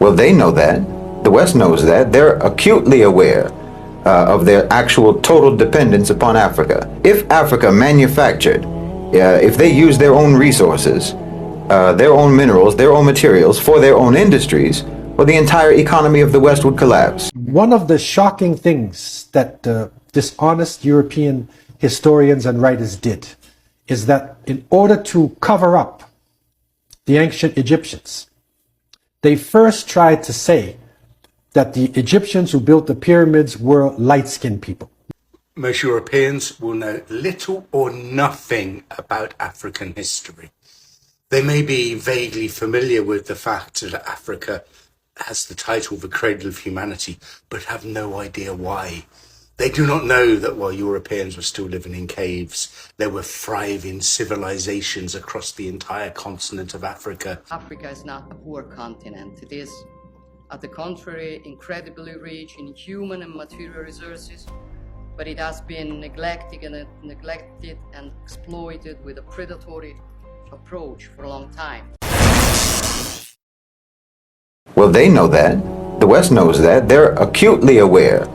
Well, they know that. The West knows that. They're acutely aware of their actual total dependence upon Africa. If Africa manufactured, if they used their own resources, their own minerals, their own materials for their own industries, well, the entire economy of the West would collapse. One of the shocking things that dishonest European historians and writers did is that in order to cover up the ancient Egyptians, they first tried to say that the Egyptians who built the pyramids were light-skinned people. Most Europeans will know little or nothing about African history. They may be vaguely familiar with the fact that Africa has the title of the cradle of humanity, but have no idea why. They do not know that while Europeans were still living in caves, there were thriving civilizations across the entire continent of Africa. Africa is not a poor continent. It is, on the contrary, incredibly rich in human and material resources, but it has been neglected and exploited with a predatory approach for a long time. Well, they know that. The West knows that. They're acutely aware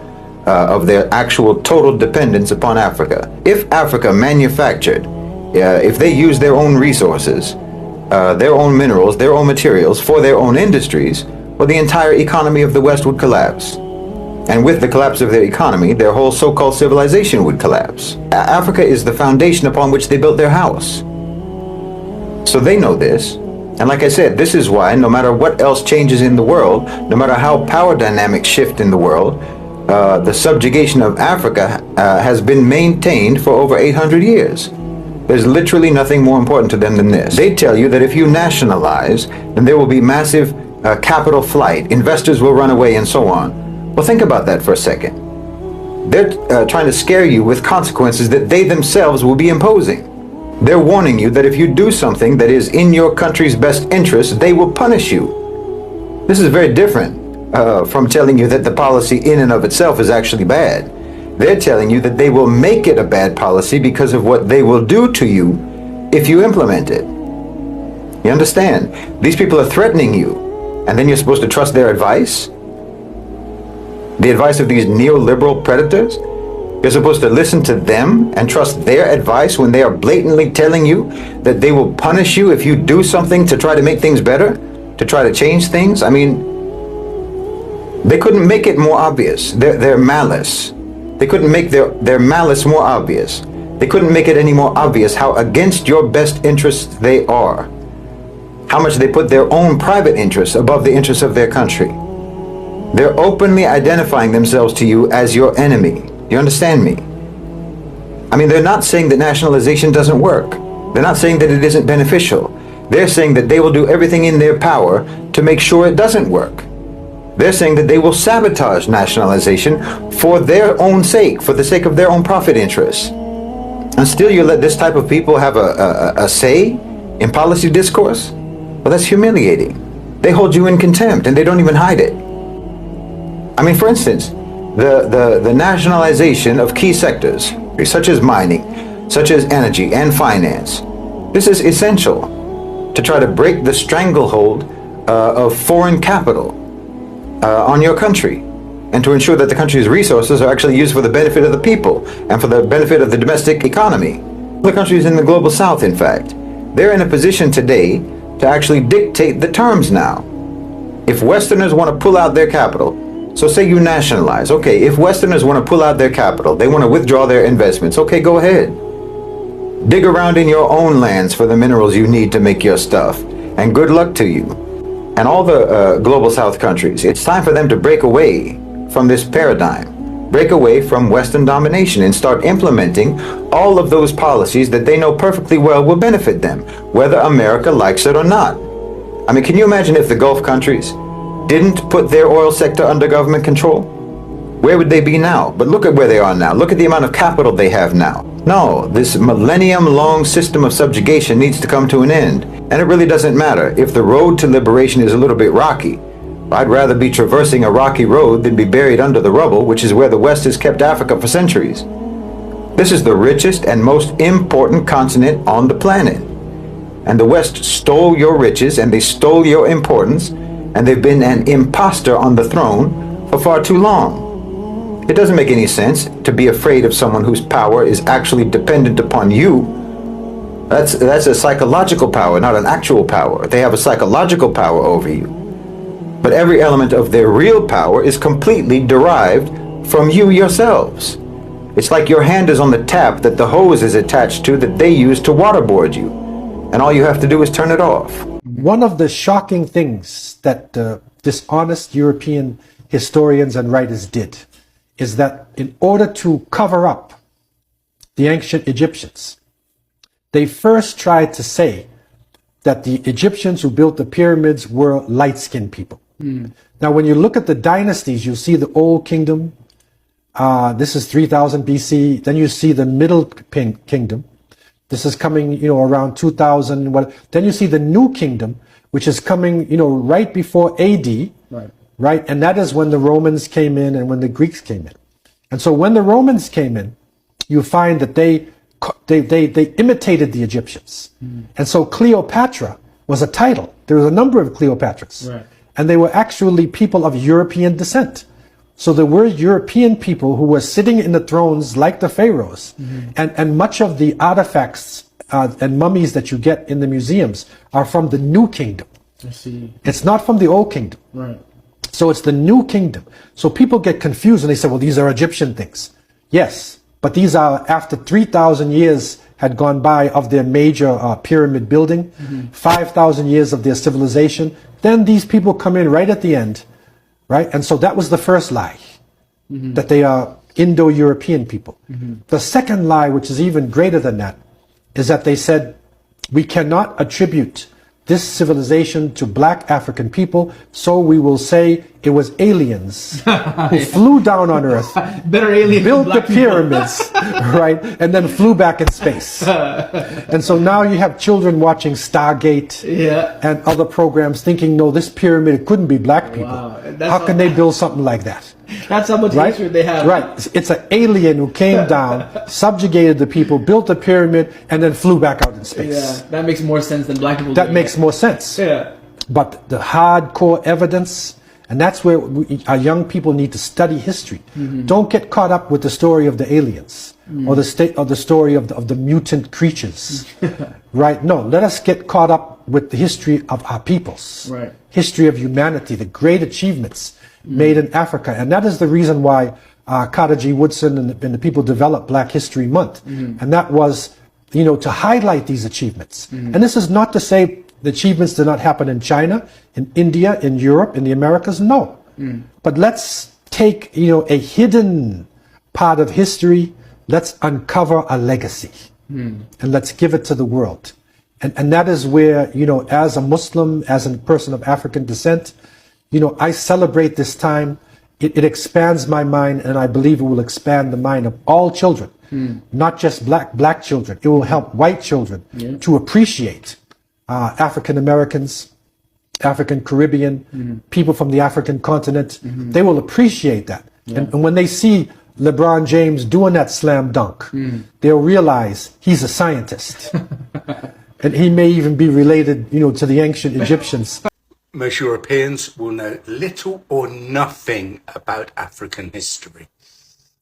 of their actual total dependence upon Africa. If Africa manufactured, if they used their own resources, their own minerals, their own materials for their own industries, well, the entire economy of the West would collapse. And with the collapse of their economy, their whole so-called civilization would collapse. Africa is the foundation upon which they built their house. So they know this. And like I said, this is why no matter what else changes in the world, no matter how power dynamics shift in the world, the subjugation of Africa has been maintained for over 800 years. There's literally nothing more important to them than this. They tell you that if you nationalize, then there will be massive capital flight, investors will run away, and so on. Well, think about that for a second. They're trying to scare you with consequences that they themselves will be imposing. They're warning you that if you do something that is in your country's best interest, they will punish you. This is very different from telling you that the policy in and of itself is actually bad. They're telling you that they will make it a bad policy because of what they will do to you if you implement it. You understand? These people are threatening you, and then you're supposed to trust their advice? The advice of these neoliberal predators? You're supposed to listen to them and trust their advice when they are blatantly telling you that they will punish you if you do something to try to make things better, to try to change things? I mean, they couldn't make it more obvious, their malice. They couldn't make their malice more obvious. They couldn't make it any more obvious how against your best interests they are. How much they put their own private interests above the interests of their country. They're openly identifying themselves to you as your enemy. You understand me? I mean, they're not saying that nationalization doesn't work. They're not saying that it isn't beneficial. They're saying that they will do everything in their power to make sure it doesn't work. They're saying that they will sabotage nationalization for their own sake, for the sake of their own profit interests. And still you let this type of people have a say in policy discourse? Well, that's humiliating. They hold you in contempt and they don't even hide it. I mean, for instance, the nationalization of key sectors, such as mining, such as energy and finance. This is essential to try to break the stranglehold of foreign capital on your country, and to ensure that the country's resources are actually used for the benefit of the people and for the benefit of the domestic economy. The countries in the global south, in fact, they're in a position today to actually dictate the terms now. If Westerners want to pull out their capital, so say you nationalize. Okay, if Westerners want to pull out their capital, they want to withdraw their investments. Okay, go ahead. Dig around in your own lands for the minerals you need to make your stuff. And good luck to you. And all the global south countries, it's time for them to break away from this paradigm. Break away from Western domination and start implementing all of those policies that they know perfectly well will benefit them, whether America likes it or not. I mean, can you imagine if the Gulf countries didn't put their oil sector under government control? Where would they be now? But look at where they are now. Look at the amount of capital they have now. No, this millennium-long system of subjugation needs to come to an end. And it really doesn't matter if the road to liberation is a little bit rocky. I'd rather be traversing a rocky road than be buried under the rubble, which is where the West has kept Africa for centuries. This is the richest and most important continent on the planet. And the West stole your riches and they stole your importance, and they've been an imposter on the throne for far too long. It doesn't make any sense to be afraid of someone whose power is actually dependent upon you. That's a psychological power, not an actual power. They have a psychological power over you. But every element of their real power is completely derived from you yourselves. It's like your hand is on the tap that the hose is attached to that they use to waterboard you. And all you have to do is turn it off. One of the shocking things that dishonest European historians and writers did is that in order to cover up the ancient Egyptians, they first tried to say that the Egyptians who built the pyramids were light-skinned people. Now, when you look at the dynasties, you see the Old Kingdom. This is 3000 BC. Then you see the Middle Kingdom. This is coming, around 2000. Then you see the New Kingdom, which is coming, right before AD. Right? And that is when the Romans came in and when the Greeks came in. And so when the Romans came in, you find that they imitated the Egyptians. And so Cleopatra was a title. There was a number of Cleopatras. Right. And they were actually people of European descent. So there were European people who were sitting in the thrones like the pharaohs. And much of the artifacts and mummies that you get in the museums are from the New Kingdom. I see. It's not from the Old Kingdom. Right. So it's the New Kingdom. So people get confused and they say, well, these are Egyptian things. Yes, but these are after 3,000 years had gone by of their major pyramid building, 5,000 years of their civilization. Then these people come in right at the end, right? And so that was the first lie, that they are Indo-European people. The second lie, which is even greater than that, is that they said, we cannot attribute this civilization to black African people, so we will say it was aliens who flew down on Earth, better alien built the pyramids, right, and then flew back in space. And so now you have children watching Stargate and other programs thinking, no, this pyramid couldn't be black people. Wow. How can they build something like that? That's how much hatred they have. Right. It's an alien who came down, subjugated the people, built the pyramid, and then flew back out in space. Yeah, that makes more sense than black people. That makes more sense. Yeah. But the hardcore evidence, and that's where our young people need to study history. Don't get caught up with the story of the aliens or the story of the mutant creatures. Right? No, let us get caught up with the history of our peoples. Right. History of humanity, the great achievements made in Africa. And that is the reason why Carter G. Woodson and the people developed Black History Month. And that was, to highlight these achievements. And this is not to say the achievements did not happen in China, in India, in Europe, in the Americas. No. But let's take, a hidden part of history. Let's uncover a legacy. And let's give it to the world. And that is where, as a Muslim, as a person of African descent, I celebrate this time. It expands my mind, and I believe it will expand the mind of all children, not just black children. It will help white children to appreciate African Americans, African Caribbean, people from the African continent. They will appreciate that. And when they see LeBron James doing that slam dunk, they'll realize he's a scientist. And he may even be related, to the ancient Egyptians. Most Europeans will know little or nothing about African history.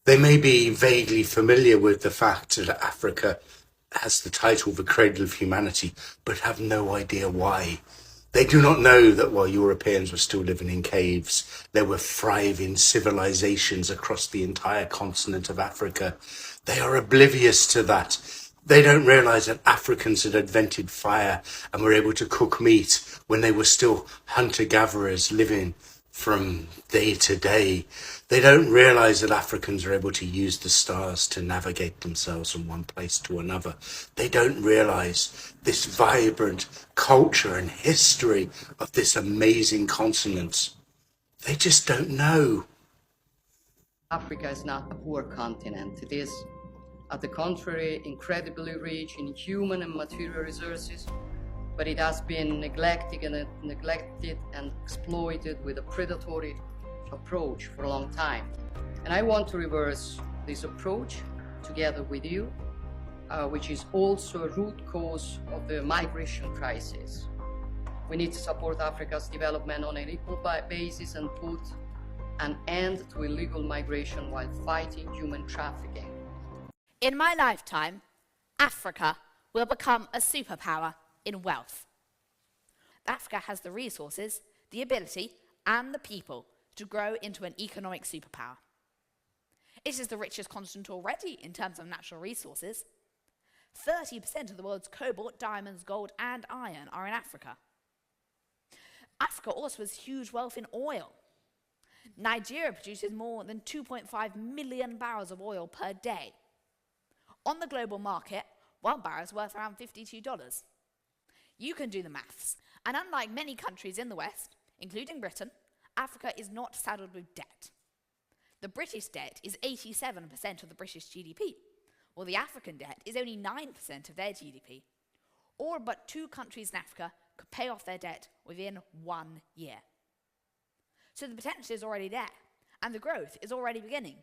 They may be vaguely familiar with the fact that Africa has the title the cradle of humanity, but have no idea why. They do not know that while Europeans were still living in caves, there were thriving civilizations across the entire continent of Africa. They are oblivious to that. They don't realize that Africans had invented fire and were able to cook meat when they were still hunter-gatherers living from day to day. They don't realize that Africans are able to use the stars to navigate themselves from one place to another. They don't realize this vibrant culture and history of this amazing continent. They just don't know. Africa is not a poor continent. It is, on the contrary, incredibly rich in human and material resources, but it has been neglected and exploited with a predatory approach for a long time. And I want to reverse this approach together with you, which is also a root cause of the migration crisis. We need to support Africa's development on an equal basis and put an end to illegal migration while fighting human trafficking. In my lifetime, Africa will become a superpower in wealth. Africa has the resources, the ability, and the people to grow into an economic superpower. It is the richest continent already in terms of natural resources. 30% of the world's cobalt, diamonds, gold, and iron are in Africa. Africa also has huge wealth in oil. Nigeria produces more than 2.5 million barrels of oil per day. On the global market, one barrel is worth around $52. You can do the maths. And unlike many countries in the West, including Britain, Africa is not saddled with debt. The British debt is 87% of the British GDP, while the African debt is only 9% of their GDP. All but 2 countries in Africa could pay off their debt within 1 year. So the potential is already there, and the growth is already beginning.